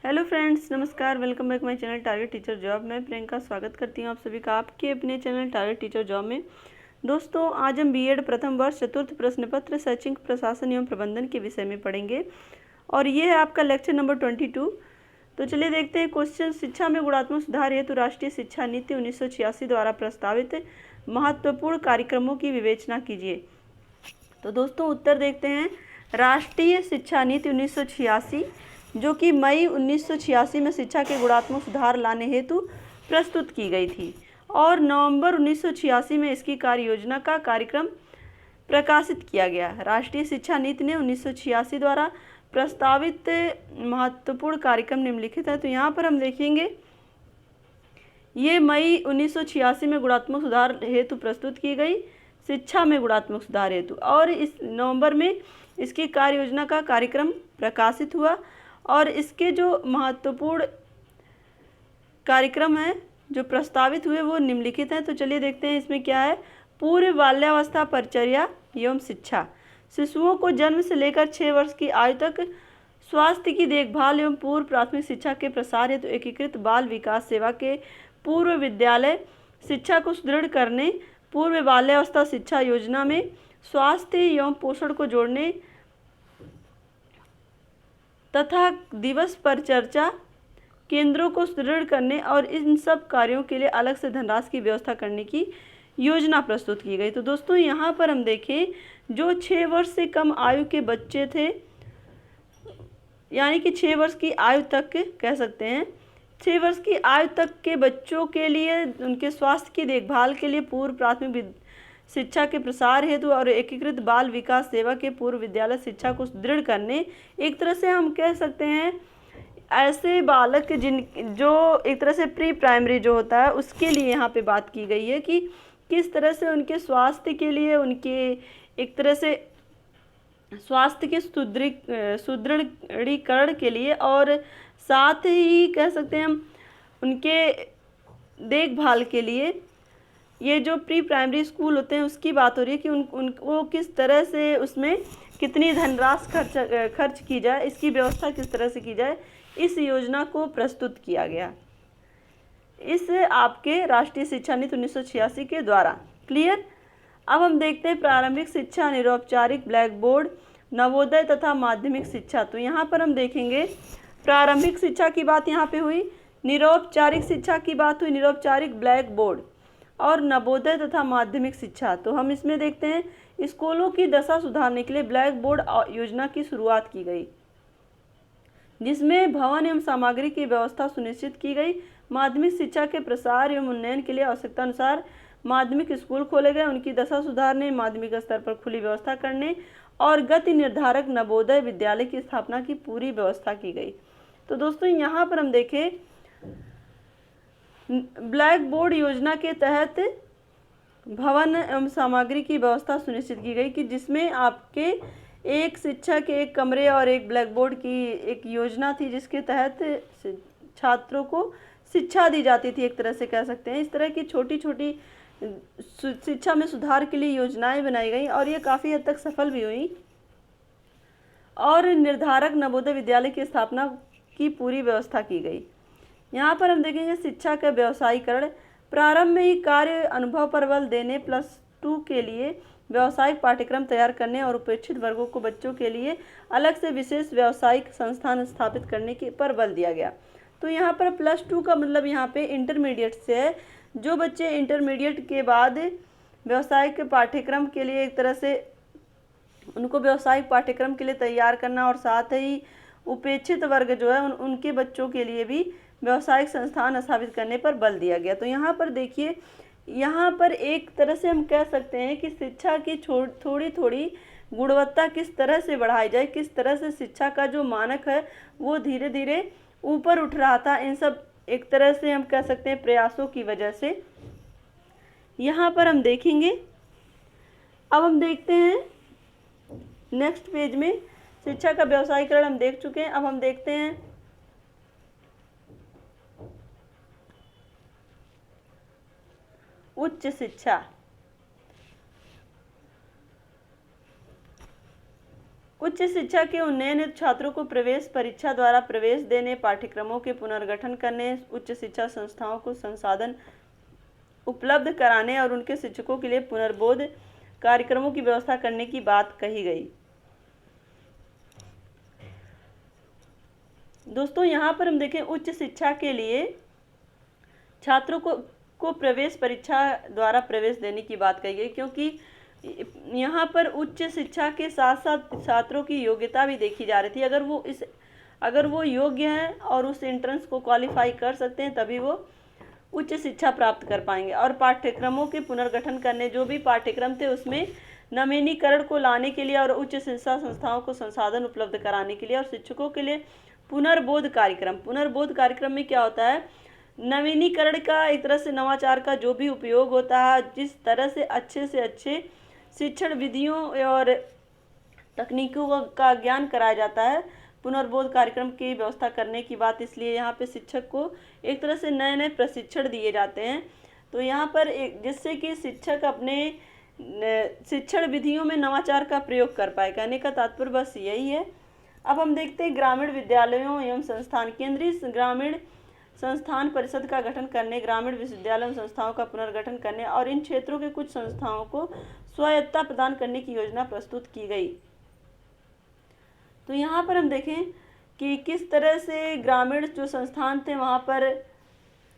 Hello friends, नमस्कार। Welcome back my channel target teacher job. मैं प्रियंका स्वागत करती हूँ आप सभी का आपके अपने चैनल टारगेट टीचर जॉब में। दोस्तों, आज हम बीएड प्रथम वर्ष चतुर्थ प्रश्न पत्र शैक्षणिक प्रशासन एवं प्रबंधन के विषय में पढ़ेंगे और ये है आपका लेक्चर नंबर 22। तो चलिए देखते हैं क्वेश्चन। शिक्षा में गुणात्मक सुधार हेतु राष्ट्रीय शिक्षा नीति 1986 द्वारा प्रस्तावित महत्वपूर्ण कार्यक्रमों की विवेचना कीजिए। तो दोस्तों उत्तर देखते हैं। राष्ट्रीय शिक्षा नीति 1986 जो कि मई 1986 में शिक्षा के गुणात्मक सुधार लाने हेतु प्रस्तुत की गई थी और नवंबर 1986 में इसकी कार्य योजना का कार्यक्रम प्रकाशित किया गया। राष्ट्रीय शिक्षा नीति ने 1986 द्वारा प्रस्तावित महत्वपूर्ण कार्यक्रम निम्नलिखित है। तो यहाँ पर हम देखेंगे ये मई 1986 में गुणात्मक सुधार हेतु प्रस्तुत की गई, शिक्षा में गुणात्मक सुधार हेतु, और इस नवंबर में इसकी कार्य योजना का कार्यक्रम प्रकाशित हुआ और इसके जो महत्वपूर्ण कार्यक्रम हैं जो प्रस्तावित हुए वो निम्नलिखित हैं। तो चलिए देखते हैं इसमें क्या है। पूर्व बाल्यावस्था परिचर्या एवं शिक्षा, शिशुओं को जन्म से लेकर 6 वर्ष की आयु तक स्वास्थ्य की देखभाल एवं पूर्व प्राथमिक शिक्षा के प्रसार हेतु एकीकृत बाल विकास सेवा के पूर्व विद्यालय शिक्षा को सुदृढ़ करने, पूर्व बाल्यावस्था शिक्षा योजना में स्वास्थ्य एवं पोषण को जोड़ने तथा दिवस पर चर्चा केंद्रों को सुदृढ़ करने और इन सब कार्यों के लिए अलग से धनराशि की व्यवस्था करने की योजना प्रस्तुत की गई। तो दोस्तों यहाँ पर हम देखें, जो 6 वर्ष से कम आयु के बच्चे थे, यानी कि 6 वर्ष की आयु तक कह सकते हैं, 6 वर्ष की आयु तक के बच्चों के लिए उनके स्वास्थ्य की देखभाल के लिए पूर्व प्राथमिक शिक्षा के प्रसार हेतु और एकीकृत बाल विकास सेवा के पूर्व विद्यालय शिक्षा को सुदृढ़ करने, एक तरह से हम कह सकते हैं ऐसे बालक जो एक तरह से प्री प्राइमरी जो होता है उसके लिए यहाँ पे बात की गई है कि किस तरह से उनके स्वास्थ्य के लिए, उनके एक तरह से स्वास्थ्य के सुदृढ़ीकरण के लिए और साथ ही कह सकते हैं हम उनके देखभाल के लिए ये जो प्री प्राइमरी स्कूल होते हैं उसकी बात हो रही है कि वो किस तरह से उसमें कितनी धनराशि खर्च की जाए, इसकी व्यवस्था किस तरह से की जाए, इस योजना को प्रस्तुत किया गया इस आपके राष्ट्रीय शिक्षा नीति 1986 के द्वारा। क्लियर। अब हम देखते हैं प्रारंभिक शिक्षा, निरौपचारिक, ब्लैक बोर्ड, नवोदय तथा माध्यमिक शिक्षा। तो यहाँ पर हम देखेंगे प्रारंभिक शिक्षा की बात यहाँ पे हुई, निरौपचारिक शिक्षा की बात हुई, निरौपचारिक, ब्लैक बोर्ड और नवोदय तथा माध्यमिक शिक्षा। तो हम इसमें देखते हैं स्कूलों की दशा सुधारने के लिए ब्लैक बोर्ड योजना की शुरुआत की गई, जिसमें भवन एवं सामग्री की व्यवस्था सुनिश्चित की गई। माध्यमिक शिक्षा के प्रसार एवं उन्नयन के लिए आवश्यकता अनुसार माध्यमिक स्कूल खोले गए, उनकी दशा सुधारने, माध्यमिक स्तर पर खुली व्यवस्था करने और गति निर्धारक नवोदय विद्यालय की स्थापना की पूरी व्यवस्था की गई। तो दोस्तों यहाँ पर हम देखें ब्लैक बोर्ड योजना के तहत भवन एवं सामग्री की व्यवस्था सुनिश्चित की गई कि जिसमें आपके एक शिक्षा के एक कमरे और एक ब्लैक बोर्ड की एक योजना थी, जिसके तहत छात्रों को शिक्षा दी जाती थी, एक तरह से कह सकते हैं। इस तरह की छोटी छोटी शिक्षा में सुधार के लिए योजनाएं बनाई गई और ये काफ़ी हद तक सफल भी हुई और निर्धारक नवोदय विद्यालय की स्थापना की पूरी व्यवस्था की गई। यहाँ पर हम देखेंगे शिक्षा का व्यवसायीकरण, प्रारंभ में ही कार्य अनुभव पर बल देने, +2 के लिए व्यावसायिक पाठ्यक्रम तैयार करने और उपेक्षित वर्गों को बच्चों के लिए अलग से विशेष व्यावसायिक संस्थान स्थापित करने के पर बल दिया गया। तो यहाँ पर +2 का मतलब यहाँ पे इंटरमीडिएट से है। जो बच्चे इंटरमीडिएट के बाद व्यावसायिक पाठ्यक्रम के लिए एक तरह से उनको व्यावसायिक पाठ्यक्रम के लिए तैयार करना और साथ ही उपेक्षित वर्ग जो है उनके बच्चों के लिए भी व्यावसायिक संस्थान स्थापित करने पर बल दिया गया। तो यहाँ पर देखिए, यहाँ पर एक तरह से हम कह सकते हैं कि शिक्षा की थोड़ी थोड़ी गुणवत्ता किस तरह से बढ़ाई जाए, किस तरह से शिक्षा का जो मानक है वो धीरे धीरे ऊपर उठ रहा था, इन सब एक तरह से हम कह सकते हैं प्रयासों की वजह से। यहाँ पर हम देखेंगे, अब हम देखते हैं नेक्स्ट पेज में शिक्षा का व्यवसायीकरण हम देख चुके हैं। अब हम देखते हैं उच्च शिक्षा। उच्च शिक्षा के उन्नयन हेतु छात्रों को प्रवेश परीक्षा द्वारा प्रवेश देने, पाठ्यक्रमों के पुनर्गठन करने, उच्च शिक्षा संस्थाओं को संसाधन उपलब्ध कराने और उनके शिक्षकों के लिए पुनर्बोध कार्यक्रमों की व्यवस्था करने की बात कही गई। दोस्तों यहाँ पर हम देखें उच्च शिक्षा के लिए छात्रों को प्रवेश परीक्षा द्वारा प्रवेश देने की बात कही गई, क्योंकि यहाँ पर उच्च शिक्षा के साथ साथ छात्रों की योग्यता भी देखी जा रही थी। अगर वो योग्य हैं और उस एंट्रेंस को क्वालिफाई कर सकते हैं तभी वो उच्च शिक्षा प्राप्त कर पाएंगे। और पाठ्यक्रमों के पुनर्गठन करने, जो भी पाठ्यक्रम थे उसमें नवीनीकरण को लाने के लिए और उच्च शिक्षा संस्थाओं को संसाधन उपलब्ध कराने के लिए, और शिक्षकों के लिए पुनर्बोध कार्यक्रम में क्या होता है, नवीनीकरण का, एक तरह से नवाचार का जो भी उपयोग होता है, जिस तरह से अच्छे शिक्षण विधियों और तकनीकों का ज्ञान कराया जाता है, पुनर्बोध कार्यक्रम की व्यवस्था करने की बात। इसलिए यहाँ पे शिक्षक को एक तरह से नए प्रशिक्षण दिए जाते हैं। तो यहाँ पर जिससे कि शिक्षक अपने शिक्षण विधियों में नवाचार का प्रयोग कर पाए। कहने का तात्पर्य बस यही है। अब हम देखते हैं ग्रामीण विद्यालयों एवं संस्थान। केंद्रीय ग्रामीण संस्थान परिषद का गठन करने, ग्रामीण विश्वविद्यालयों एवं संस्थाओं का पुनर्गठन करने और इन क्षेत्रों के कुछ संस्थाओं को स्वायत्तता प्रदान करने की योजना प्रस्तुत की गई। तो यहाँ पर हम देखें कि किस तरह से ग्रामीण जो संस्थान थे वहाँ पर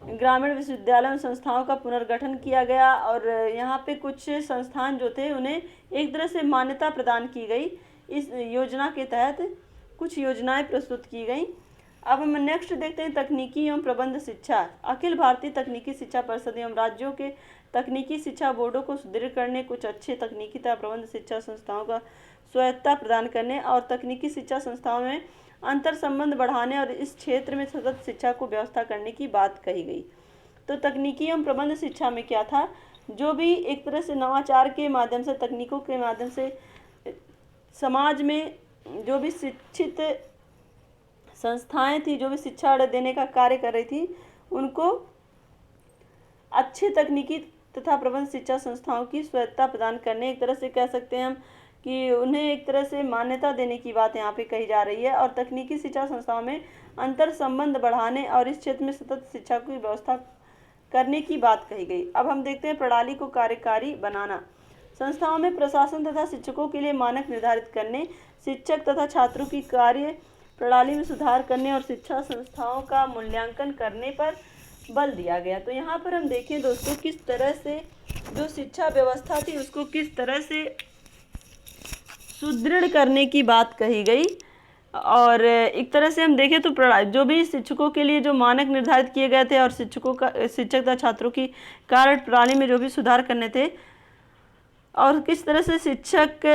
ग्रामीण विश्वविद्यालयों एवं संस्थाओं का पुनर्गठन किया गया, और यहाँ पे कुछ संस्थान जो थे उन्हें एक तरह से मान्यता प्रदान की गई। इस योजना के तहत कुछ योजनाएं प्रस्तुत की गई। अब हम नेक्स्ट देखते हैं तकनीकी एवं प्रबंध शिक्षा। अखिल भारतीय तकनीकी शिक्षा परिषद एवं राज्यों के तकनीकी शिक्षा बोर्डों को सुदृढ़ करने, कुछ अच्छे तकनीकी तथा प्रबंध शिक्षा संस्थाओं का स्वायत्तता प्रदान करने और तकनीकी शिक्षा संस्थाओं में अंतर संबंध बढ़ाने और इस क्षेत्र में सतत शिक्षा को व्यवस्था करने की बात कही गई। तो तकनीकी एवं प्रबंध शिक्षा में क्या था, जो भी एक तरह से नवाचार के माध्यम से, तकनीकों के माध्यम से समाज में जो भी शिक्षित संस्थाएं थी, जो भी शिक्षा देने का कार्य कर रही थी, उनको अच्छे तकनीकी तथा प्रबंध शिक्षा संस्थाओं की स्वायत्तता प्रदान करने, एक तरह से कह सकते हैं हम कि उन्हें एक तरह से मान्यता देने की बात यहाँ पे कही जा रही है। और तकनीकी शिक्षा संस्थाओं में अंतर संबंध बढ़ाने और इस क्षेत्र में सतत शिक्षा की व्यवस्था करने की बात कही गई। अब हम देखते हैं प्रणाली को कार्यकारी बनाना। संस्थाओं में प्रशासन तथा शिक्षकों के लिए मानक निर्धारित करने, शिक्षक तथा छात्रों की कार्य प्रणाली में सुधार करने और शिक्षा संस्थाओं का मूल्यांकन करने पर बल दिया गया। तो यहाँ पर हम देखें दोस्तों किस तरह से जो शिक्षा व्यवस्था थी उसको किस तरह से सुदृढ़ करने की बात कही गई। और एक तरह से हम देखें तो जो भी शिक्षकों के लिए जो मानक निर्धारित किए गए थे और शिक्षक तथा छात्रों की कार्य प्रणाली में जो भी सुधार करने थे, और किस तरह से शिक्षक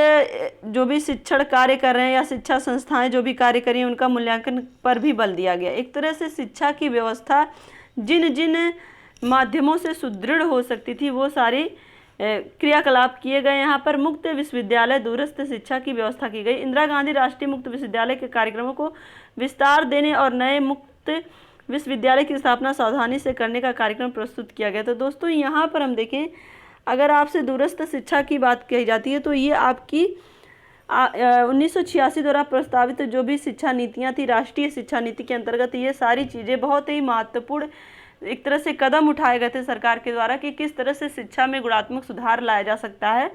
जो भी शिक्षण कार्य कर रहे हैं या शिक्षा संस्थाएं जो भी कार्य करी उनका मूल्यांकन पर भी बल दिया गया। एक तरह से शिक्षा की व्यवस्था जिन जिन माध्यमों से सुदृढ़ हो सकती थी वो सारे क्रियाकलाप किए गए। यहाँ पर मुक्त विश्वविद्यालय, दूरस्थ शिक्षा की व्यवस्था की गई। इंदिरा गांधी राष्ट्रीय मुक्त विश्वविद्यालय के कार्यक्रमों को विस्तार देने और नए मुक्त विश्वविद्यालय की स्थापना सावधानी से करने का कार्यक्रम प्रस्तुत किया गया। तो दोस्तों यहाँ पर हम देखें, अगर आपसे दूरस्थ शिक्षा की बात कही जाती है तो ये आपकी 1986 द्वारा प्रस्तावित जो भी शिक्षा नीतियाँ थी, राष्ट्रीय शिक्षा नीति के अंतर्गत ये सारी चीज़ें बहुत ही महत्वपूर्ण एक तरह से कदम उठाए गए थे सरकार के द्वारा कि किस तरह से शिक्षा में गुणात्मक सुधार लाया जा सकता है।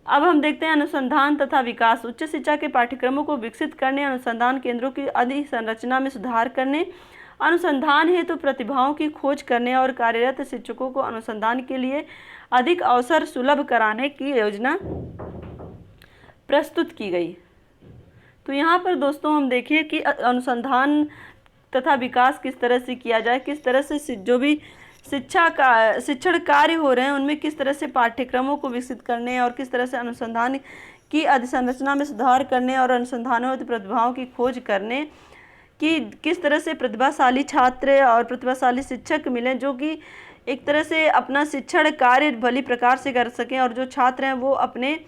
अब हम देखते हैं अनुसंधान तथा विकास। उच्च शिक्षा के पाठ्यक्रमों को विकसित करने, अनुसंधान केंद्रों की अधिसंरचना में सुधार करने, अनुसंधान हेतु प्रतिभाओं की खोज करने और कार्यरत शिक्षकों को अनुसंधान के लिए अधिक अवसर सुलभ कराने की योजना प्रस्तुत की गई। तो यहाँ पर दोस्तों हम देखिए कि अनुसंधान तथा विकास किस तरह से किया जाए, किस तरह से जो भी शिक्षण कार्य हो रहे हैं उनमें किस तरह से पाठ्यक्रमों को विकसित करने और किस तरह से अनुसंधान की अधिसंरचना में सुधार करने और अनुसंधानों हेतु प्रतिभाओं की खोज करने कि किस तरह से प्रतिभाशाली छात्र और प्रतिभाशाली शिक्षक मिलें जो कि एक तरह से अपना शिक्षण कार्य भली प्रकार से कर सकें और जो छात्र हैं वो अपने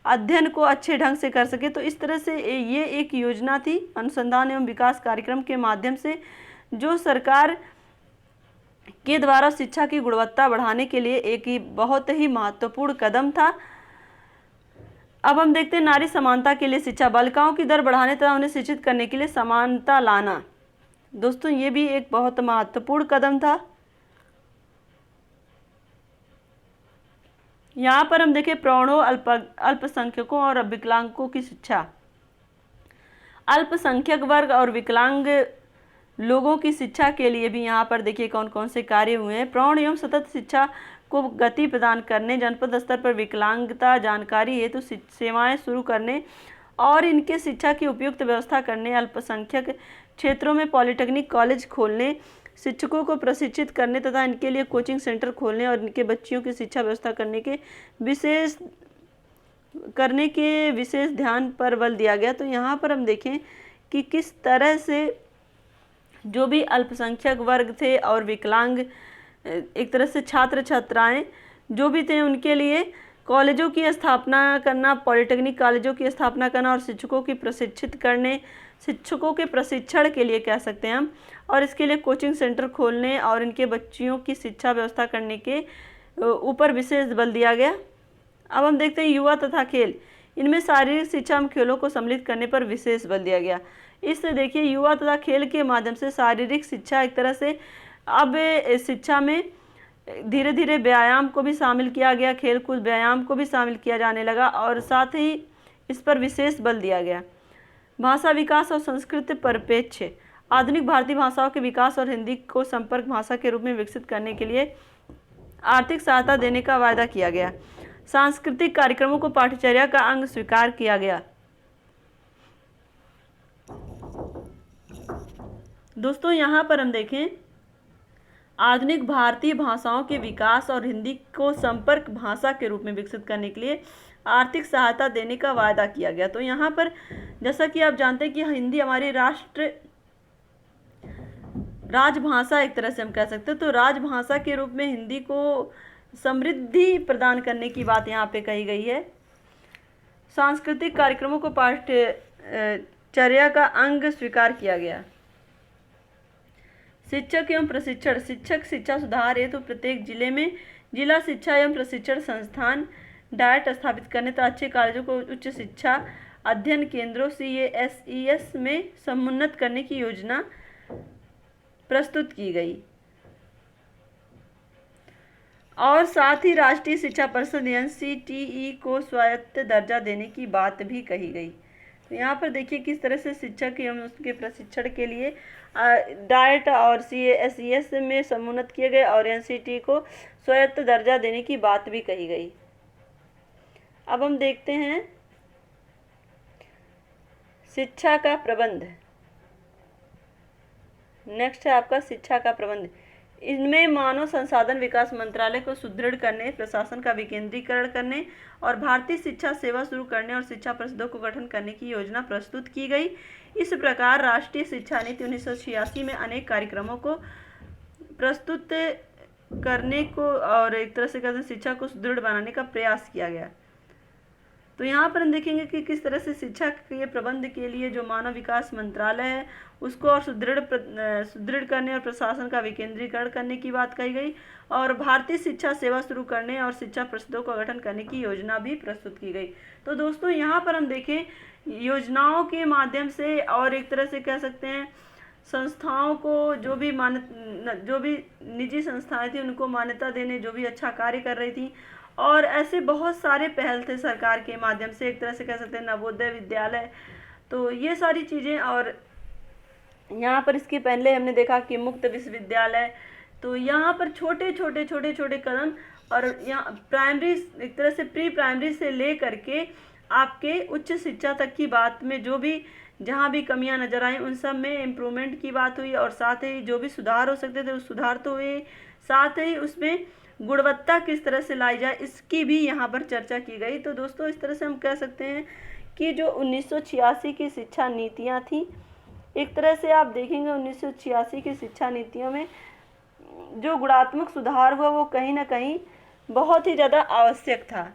अध्ययन को अच्छे ढंग से कर सके। तो इस तरह से ये एक योजना थी अनुसंधान एवं विकास कार्यक्रम के माध्यम से जो सरकार के द्वारा शिक्षा की गुणवत्ता बढ़ाने के लिए एक ही बहुत ही महत्वपूर्ण कदम था। अब हम देखते हैं नारी समानता के लिए शिक्षा, बालिकाओं की दर बढ़ाने तथा उन्हें शिक्षित करने के लिए समानता लाना। दोस्तों ये भी एक बहुत महत्वपूर्ण कदम था। यहाँ पर हम देखें प्रौढ़ों, अल्पसंख्यकों और विकलांगों की शिक्षा। अल्पसंख्यक वर्ग और विकलांग लोगों की शिक्षा के लिए भी यहाँ पर देखिए कौन कौन से कार्य हुए हैं। प्रौढ़ एवं सतत शिक्षा को गति प्रदान करने, जनपद स्तर पर विकलांगता जानकारी हेतु सेवाएं शुरू करने और इनके शिक्षा की उपयुक्त व्यवस्था करने, अल्पसंख्यक क्षेत्रों में पॉलिटेक्निक कॉलेज खोलने, शिक्षकों को प्रशिक्षित करने तथा इनके लिए कोचिंग सेंटर खोलने और इनके बच्चियों की शिक्षा व्यवस्था करने के विशेष ध्यान पर बल दिया गया। तो यहाँ पर हम देखें कि किस तरह से जो भी अल्पसंख्यक वर्ग थे और विकलांग एक तरह से छात्र छात्राएं जो भी थे उनके लिए कॉलेजों की स्थापना करना, पॉलिटेक्निक कॉलेजों की स्थापना करना और शिक्षकों की प्रशिक्षित करने, शिक्षकों के प्रशिक्षण के लिए कह सकते हैं हम, और इसके लिए कोचिंग सेंटर खोलने और इनके बच्चियों की शिक्षा व्यवस्था करने के ऊपर विशेष बल दिया गया। अब हम देखते हैं युवा तथा खेल, इनमें शारीरिक शिक्षा एवं खेलों को सम्मिलित करने पर विशेष बल दिया गया। इससे देखिए युवा तथा खेल के माध्यम से शारीरिक शिक्षा एक तरह से अब शिक्षा में धीरे धीरे व्यायाम को भी शामिल किया गया, खेल कूद व्यायाम को भी शामिल किया जाने लगा और साथ ही इस पर विशेष बल दिया गया। भाषा विकास और संस्कृत परिप्रेक्ष्य, आधुनिक भारतीय भाषाओं के विकास और हिंदी को संपर्क भाषा के रूप में विकसित करने के लिए आर्थिक सहायता देने का वायदा किया गया। सांस्कृतिक कार्यक्रमों को पाठ्यचर्या का अंग स्वीकार किया गया। दोस्तों यहाँ पर हम देखें आधुनिक भारतीय भाषाओं के विकास और हिंदी को संपर्क भाषा के रूप में विकसित करने के लिए आर्थिक सहायता देने का वायदा किया गया। तो यहाँ पर जैसा कि आप जानते हैं कि हिंदी हमारी राजभाषा एक तरह से हम कह सकते हैं, तो राजभाषा के रूप में हिंदी को समृद्धि प्रदान करने की बात यहाँ पे कही गई है। सांस्कृतिक कार्यक्रमों को पाठ्यचर्या का अंग स्वीकार किया गया। शिक्षक एवं प्रशिक्षण, शिक्षक शिक्षा सुधार हेतु तो प्रत्येक जिले में जिला शिक्षा एवं प्रशिक्षण संस्थान डायट स्थापित करने तथा अच्छे कॉलेजों को उच्च शिक्षा अध्ययन केंद्रों CASES में समुन्नत करने की योजना प्रस्तुत की गई और साथ ही राष्ट्रीय शिक्षा परिषद NCTE को स्वायत्त दर्जा देने की बात भी कही गई। तो यहाँ पर देखिए किस तरह से शिक्षक एवं उसके प्रशिक्षण के लिए डाइट और CASES में समुन्नत किए गए और NCTE को स्वायत्त दर्जा देने की बात भी कही गई। अब हम देखते हैं शिक्षा का प्रबंध। नेक्स्ट है आपका शिक्षा का प्रबंध। इनमें मानव संसाधन विकास मंत्रालय को सुदृढ़ करने, प्रशासन का विकेंद्रीकरण करने और भारतीय शिक्षा सेवा शुरू करने और शिक्षा परिषदों को गठन करने की योजना प्रस्तुत की गई। इस प्रकार राष्ट्रीय शिक्षा नीति 1986 में अनेक कार्यक्रमों को प्रस्तुत करने को और एक तरह से कहते हैं शिक्षा को सुदृढ़ बनाने का प्रयास किया गया। तो यहाँ पर हम देखेंगे कि किस तरह से शिक्षा के प्रबंध के लिए जो मानव विकास मंत्रालय है उसको और सुदृढ़ करने और प्रशासन का विकेंद्रीकरण करने की बात कही गई और भारतीय शिक्षा सेवा शुरू करने और शिक्षा परिषदों का गठन करने की योजना भी प्रस्तुत की गई। तो दोस्तों यहाँ पर हम देखें योजनाओं के माध्यम से और एक तरह से कह सकते हैं संस्थाओं को जो भी निजी संस्थाएं थी उनको मान्यता देने जो भी अच्छा कार्य कर रही थी और ऐसे बहुत सारे पहल थे सरकार के माध्यम से, एक तरह से कह सकते हैं नवोदय विद्यालय, तो ये सारी चीज़ें। और यहाँ पर इसके पहले हमने देखा कि मुक्त विश्वविद्यालय, तो यहाँ पर छोटे छोटे कदम और यहाँ प्राइमरी एक तरह से प्री प्राइमरी से ले करके आपके उच्च शिक्षा तक की बात में जो भी जहाँ भी कमियाँ नज़र आई उन सब में इम्प्रूवमेंट की बात हुई और साथ ही जो भी सुधार हो सकते थे उस सुधार तो हुए, साथ ही उसमें गुणवत्ता किस तरह से लाई जाए इसकी भी यहाँ पर चर्चा की गई। तो दोस्तों इस तरह से हम कह सकते हैं कि जो 1986 की शिक्षा नीतियाँ थी, एक तरह से आप देखेंगे 1986 की शिक्षा नीतियों में जो गुणात्मक सुधार हुआ वो कहीं ना कहीं बहुत ही ज़्यादा आवश्यक था।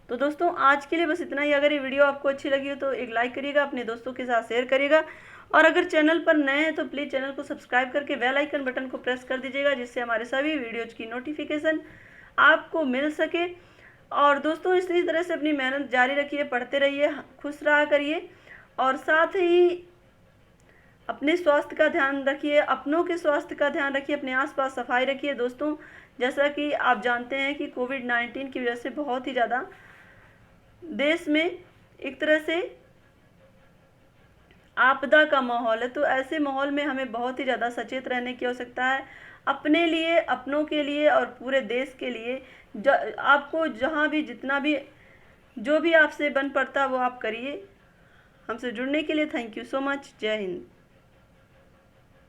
तो दोस्तों आज के लिए बस इतना ही। अगर ये वीडियो आपको अच्छी लगी हो तो एक लाइक करिएगा, अपने दोस्तों के साथ शेयर करिएगा और अगर चैनल पर नए हैं तो प्लीज़ चैनल को सब्सक्राइब करके बेल आइकन बटन को प्रेस कर दीजिएगा जिससे हमारे सभी वीडियोज़ की नोटिफिकेशन आपको मिल सके। और दोस्तों इसी तरह से अपनी मेहनत जारी रखिए, पढ़ते रहिए, खुश रहा करिए और साथ ही अपने स्वास्थ्य का ध्यान रखिए, अपनों के स्वास्थ्य का ध्यान रखिए, अपने आसपास सफाई रखिए। दोस्तों जैसा कि आप जानते हैं कि कोविड-19 की वजह से बहुत ही ज़्यादा देश में एक तरह से आपदा का माहौल है, तो ऐसे माहौल में हमें बहुत ही ज़्यादा सचेत रहने की आवश्यकता है, अपने लिए, अपनों के लिए और पूरे देश के लिए। आपको जहाँ भी जितना भी जो भी आपसे बन पड़ता वो आप करिए। हमसे जुड़ने के लिए थैंक यू सो मच। जय हिंद।